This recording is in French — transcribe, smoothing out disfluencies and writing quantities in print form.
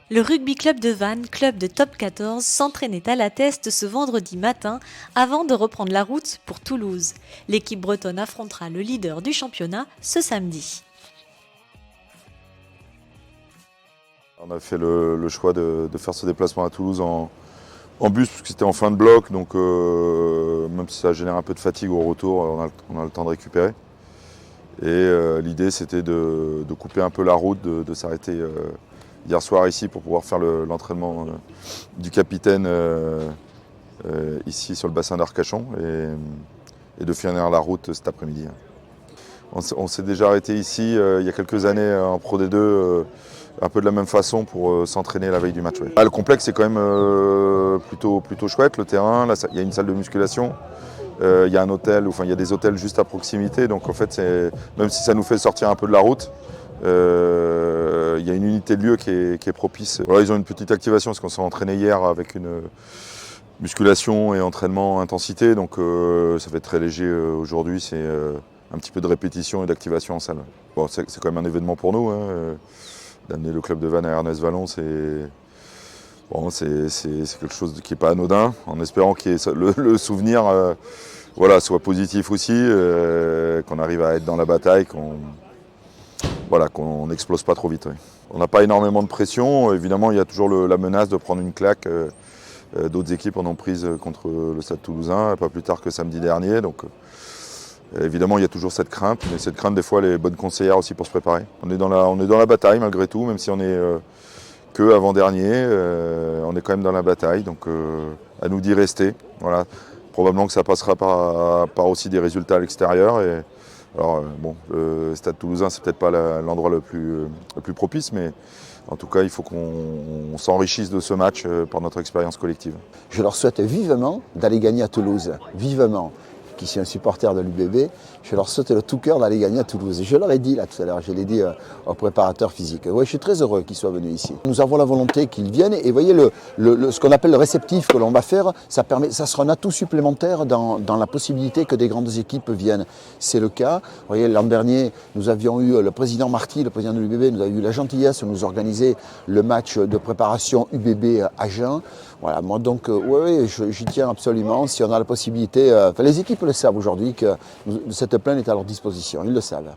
Le rugby club de Vannes, club de top 14, s'entraînait à la Teste ce vendredi matin avant de reprendre la route pour Toulouse. L'équipe bretonne affrontera le leader du championnat ce samedi. On a fait le choix de faire ce déplacement à Toulouse en bus parce que c'était en fin de bloc, donc même si ça génère un peu de fatigue au retour, on a le temps de récupérer. Et l'idée c'était de couper un peu la route, de s'arrêter hier soir ici pour pouvoir faire l'entraînement du capitaine ici sur le bassin d'Arcachon et de finir la route cet après-midi. On s'est déjà arrêté ici il y a quelques années en Pro D2 un peu de la même façon pour s'entraîner la veille du match. Ouais. Le complexe est quand même plutôt chouette, le terrain, là il y a une salle de musculation, il y a un hôtel, enfin il y a des hôtels juste à proximité, donc en fait même si ça nous fait sortir un peu de la route, il y a une unité de lieu qui est propice. Voilà, ils ont une petite activation parce qu'on s'est entraîné hier avec une musculation et entraînement intensité, donc ça fait très léger aujourd'hui, c'est un petit peu de répétition et d'activation en salle. Bon, c'est quand même un événement pour nous, hein, d'amener le club de Vannes à Ernest Vallon, c'est quelque chose qui n'est pas anodin, en espérant que le souvenir soit positif aussi, qu'on arrive à être dans la bataille, qu'on n'explose pas trop vite. Ouais. On n'a pas énormément de pression, évidemment il y a toujours la menace de prendre une claque. D'autres équipes en ont prise contre le Stade Toulousain, pas plus tard que samedi dernier. Donc, évidemment, il y a toujours cette crainte, mais cette crainte, des fois, elle est bonne conseillère aussi pour se préparer. On est dans la bataille malgré tout, même si on est que avant-dernier, on est quand même dans la bataille. Donc, à nous d'y rester. Voilà. Probablement que ça passera par aussi des résultats à l'extérieur. Alors, le Stade Toulousain, c'est peut-être pas l'endroit le plus propice, mais en tout cas, il faut qu'on s'enrichisse de ce match par notre expérience collective. Je leur souhaite vivement d'aller gagner à Toulouse, vivement. Qui suis un supporter de l'UBB, je leur souhaite de tout cœur d'aller gagner à Toulouse. Et je leur ai dit là tout à l'heure, je l'ai dit au préparateur physique. Oui, je suis très heureux qu'ils soient venus ici. Nous avons la volonté qu'ils viennent et voyez ce qu'on appelle le réceptif que l'on va faire, ça sera un atout supplémentaire dans la possibilité que des grandes équipes viennent. C'est le cas. Vous voyez, l'an dernier, nous avions eu le président Marty, le président de l'UBB, nous a eu la gentillesse de nous organiser le match de préparation UBB Agen. Voilà, moi donc, oui, j'y tiens absolument. Si on a la possibilité, les équipes le savent aujourd'hui que cette plaine est à leur disposition, ils le savent.